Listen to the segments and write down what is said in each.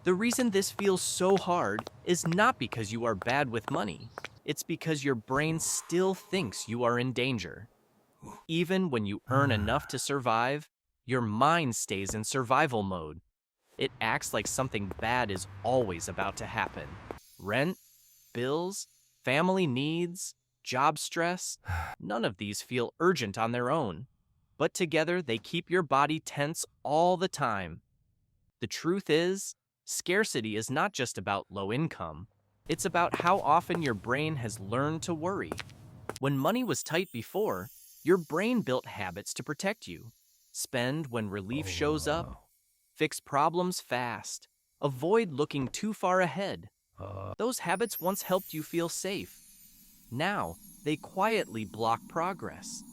The reason this feels so hard is not because you are bad with money. It's because your brain still thinks you are in danger. Even when you earn enough to survive, your mind stays in survival mode. It acts like something bad is always about to happen. Rent, bills, family needs, job stress, none of these feel urgent on their own. But together, they keep your body tense all the time. The truth is, scarcity is not just about low income. It's about how often your brain has learned to worry. When money was tight before, your brain built habits to protect you. Spend when relief shows up, fix problems fast, avoid looking too far ahead. Those habits once helped you feel safe. Now, they quietly block progress.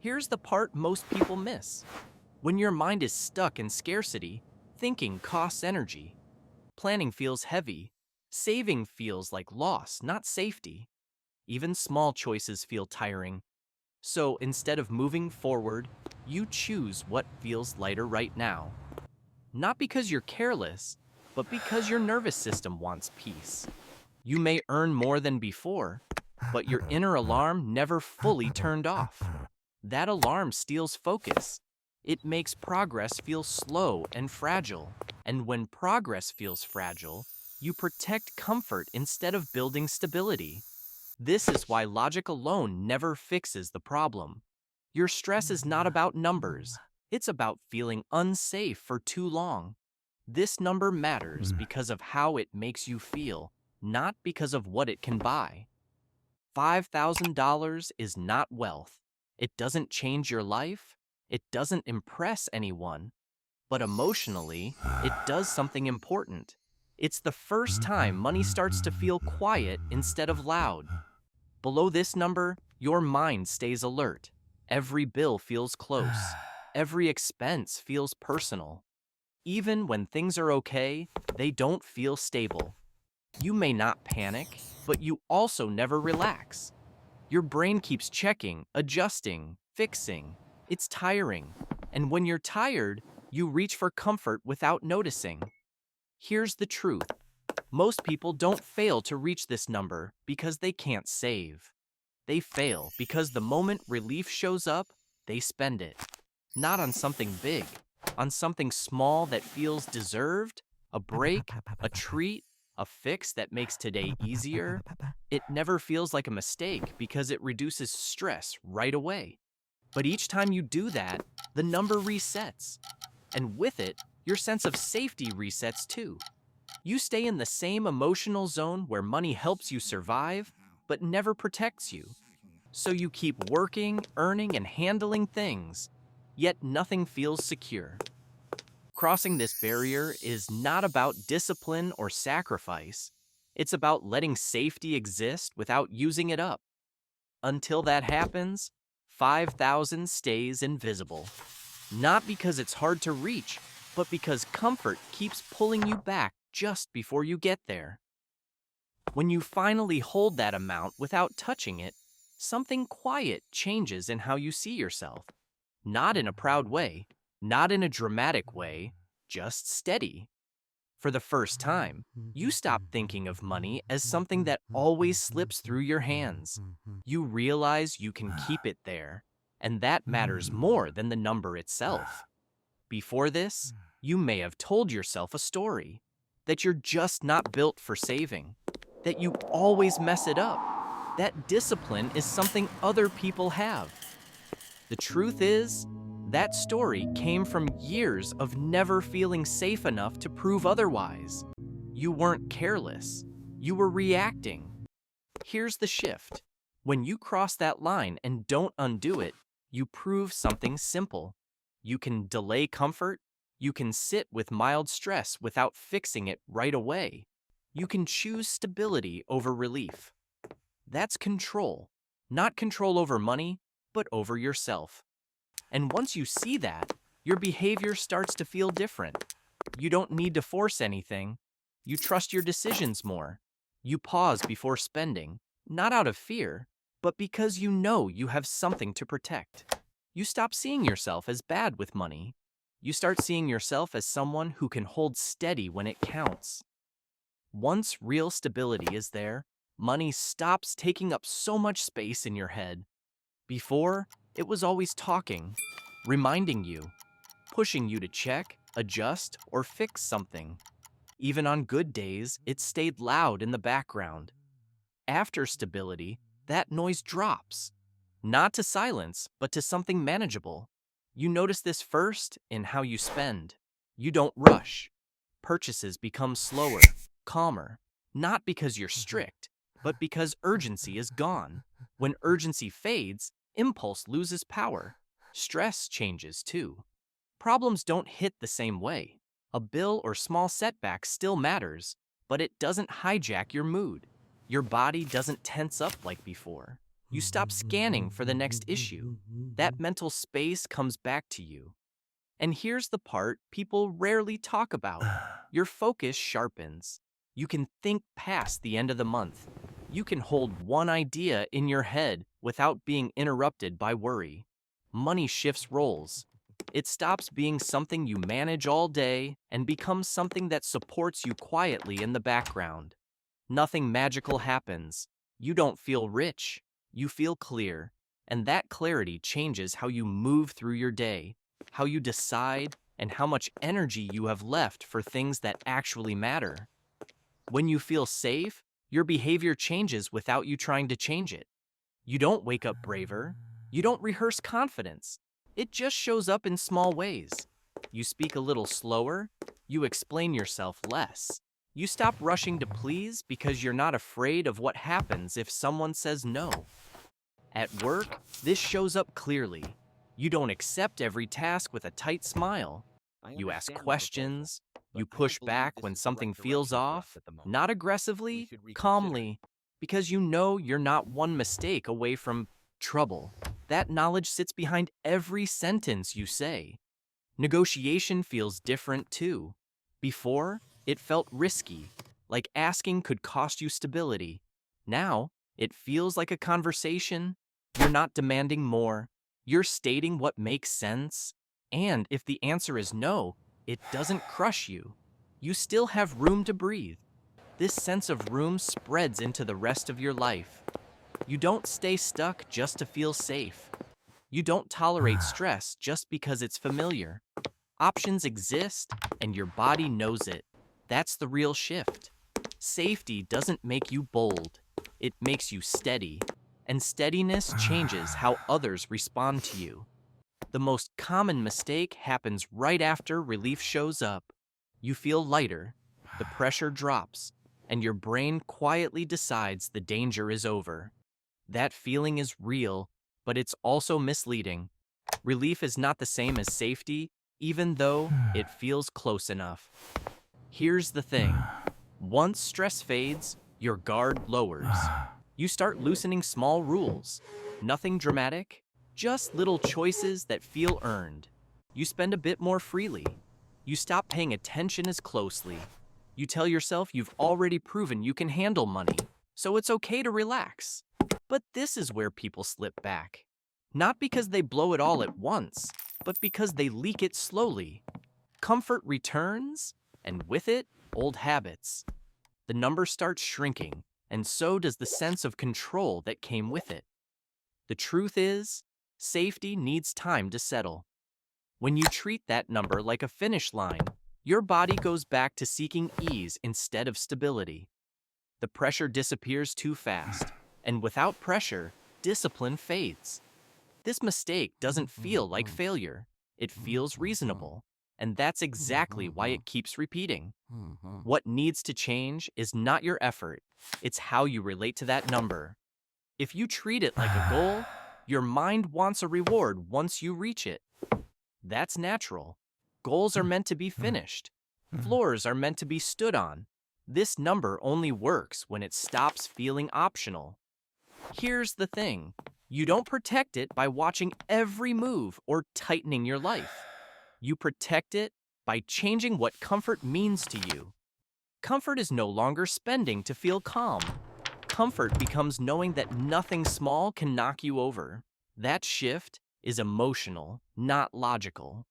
Here's the part most people miss. When your mind is stuck in scarcity, thinking costs energy. Planning feels heavy. Saving feels like loss, not safety. Even small choices feel tiring. So instead of moving forward, you choose what feels lighter right now. Not because you're careless, but because your nervous system wants peace. You may earn more than before, but your inner alarm never fully turned off. That alarm steals focus. It makes progress feel slow and fragile. And when progress feels fragile, you protect comfort instead of building stability. This is why logic alone never fixes the problem. Your stress is not about numbers. It's about feeling unsafe for too long. This number matters because of how it makes you feel, not because of what it can buy. $5,000 is not wealth. It doesn't change your life. It doesn't impress anyone. But emotionally, it does something important. It's the first time money starts to feel quiet instead of loud. Below this number, your mind stays alert. Every bill feels close. Every expense feels personal. Even when things are okay, they don't feel stable. You may not panic, but you also never relax. Your brain keeps checking, adjusting, fixing. It's tiring. And when you're tired, you reach for comfort without noticing. Here's the truth. Most people don't fail to reach this number because they can't save. They fail because the moment relief shows up, they spend it. Not on something big, on something small that feels deserved, a break, a treat, a fix that makes today easier. It never feels like a mistake because it reduces stress right away. But each time you do that, the number resets. And with it, your sense of safety resets too. You stay in the same emotional zone where money helps you survive, but never protects you. So you keep working, earning, and handling things, yet nothing feels secure. Crossing this barrier is not about discipline or sacrifice. It's about letting safety exist without using it up. Until that happens, 5,000 stays invisible. Not because it's hard to reach, but because comfort keeps pulling you back just before you get there. When you finally hold that amount without touching it, something quiet changes in how you see yourself. Not in a proud way, not in a dramatic way, just steady. For the first time, you stop thinking of money as something that always slips through your hands. You realize you can keep it there, and that matters more than the number itself. Before this, you may have told yourself a story, that you're just not built for saving, that you always mess it up, that discipline is something other people have. The truth is, that story came from years of never feeling safe enough to prove otherwise. You weren't careless. You were reacting. Here's the shift. When you cross that line and don't undo it, you prove something simple. You can delay comfort. You can sit with mild stress without fixing it right away. You can choose stability over relief. That's control. Not control over money, but over yourself. And once you see that, your behavior starts to feel different. You don't need to force anything. You trust your decisions more. You pause before spending, not out of fear, but because you know you have something to protect. You stop seeing yourself as bad with money. You start seeing yourself as someone who can hold steady when it counts. Once real stability is there, money stops taking up so much space in your head. Before, it was always talking, reminding you, pushing you to check, adjust, or fix something. Even on good days, it stayed loud in the background. After stability, that noise drops. Not to silence, but to something manageable. You notice this first in how you spend. You don't rush. Purchases become slower, calmer, not because you're strict, but because urgency is gone. When urgency fades, impulse loses power. Stress changes too. Problems don't hit the same way. A bill or small setback still matters, but it doesn't hijack your mood. Your body doesn't tense up like before. You stop scanning for the next issue. That mental space comes back to you. And here's the part people rarely talk about. Your focus sharpens. You can think past the end of the month. You can hold one idea in your head without being interrupted by worry. Money shifts roles. It stops being something you manage all day and becomes something that supports you quietly in the background. Nothing magical happens. You don't feel rich. You feel clear. And that clarity changes how you move through your day, how you decide, and how much energy you have left for things that actually matter. When you feel safe, your behavior changes without you trying to change it. You don't wake up braver. You don't rehearse confidence. It just shows up in small ways. You speak a little slower. You explain yourself less. You stop rushing to please because you're not afraid of what happens if someone says no. At work, this shows up clearly. You don't accept every task with a tight smile. You ask questions. You push back when something feels off, not aggressively, calmly, because you know you're not one mistake away from trouble. That knowledge sits behind every sentence you say. Negotiation feels different too. Before, it felt risky, like asking could cost you stability. Now, it feels like a conversation. You're not demanding more. You're stating what makes sense. And if the answer is no, it doesn't crush you. You still have room to breathe. This sense of room spreads into the rest of your life. You don't stay stuck just to feel safe. You don't tolerate stress just because it's familiar. Options exist, and your body knows it. That's the real shift. Safety doesn't make you bold. It makes you steady. And steadiness changes how others respond to you. The most common mistake happens right after relief shows up. You feel lighter, the pressure drops, and your brain quietly decides the danger is over. That feeling is real, but it's also misleading. Relief is not the same as safety, even though it feels close enough. Here's the thing. Once stress fades, your guard lowers. You start loosening small rules. Nothing dramatic, just little choices that feel earned. You spend a bit more freely. You stop paying attention as closely. You tell yourself you've already proven you can handle money, so it's okay to relax. But this is where people slip back. Not because they blow it all at once, but because they leak it slowly. Comfort returns, and with it, old habits. The number starts shrinking, and so does the sense of control that came with it. The truth is, safety needs time to settle. When you treat that number like a finish line, your body goes back to seeking ease instead of stability. The pressure disappears too fast, and without pressure, discipline fades. This mistake doesn't feel like failure. It feels reasonable, and that's exactly why it keeps repeating. What needs to change is not your effort, it's how you relate to that number. If you treat it like a goal, your mind wants a reward once you reach it. That's natural. Goals are meant to be finished. Floors are meant to be stood on. This number only works when it stops feeling optional. Here's the thing. You don't protect it by watching every move or tightening your life. You protect it by changing what comfort means to you. Comfort is no longer spending to feel calm. Comfort becomes knowing that nothing small can knock you over. That shift is emotional, not logical.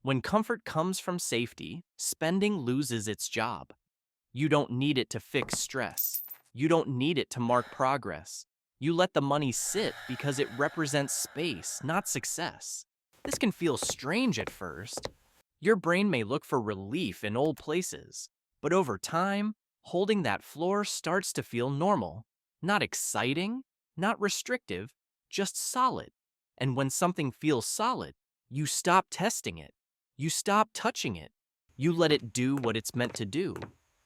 When comfort comes from safety, spending loses its job. You don't need it to fix stress. You don't need it to mark progress. You let the money sit because it represents space, not success. This can feel strange at first. Your brain may look for relief in old places, but over time, holding that floor starts to feel normal. Not exciting, not restrictive, just solid. And when something feels solid, you stop testing it. You stop touching it. You let it do what it's meant to do,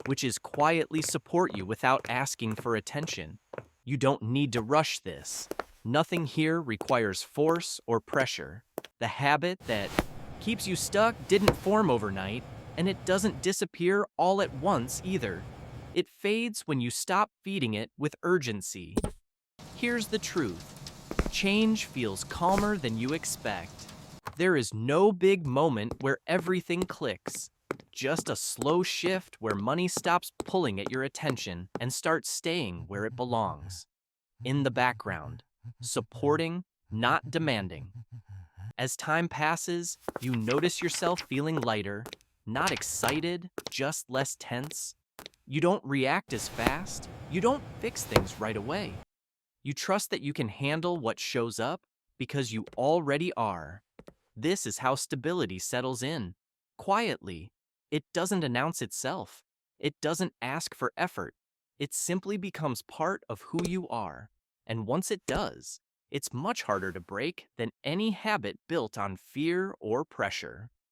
which is quietly support you without asking for attention. You don't need to rush this. Nothing here requires force or pressure. The habit that keeps you stuck didn't form overnight, and it doesn't disappear all at once either. It fades when you stop feeding it with urgency. Here's the truth. Change feels calmer than you expect. There is no big moment where everything clicks. Just a slow shift where money stops pulling at your attention and starts staying where it belongs. In the background, supporting, not demanding. As time passes, you notice yourself feeling lighter, not excited, just less tense. You don't react as fast. You don't fix things right away. You trust that you can handle what shows up because you already are. This is how stability settles in. Quietly. It doesn't announce itself. It doesn't ask for effort. It simply becomes part of who you are. And once it does, it's much harder to break than any habit built on fear or pressure.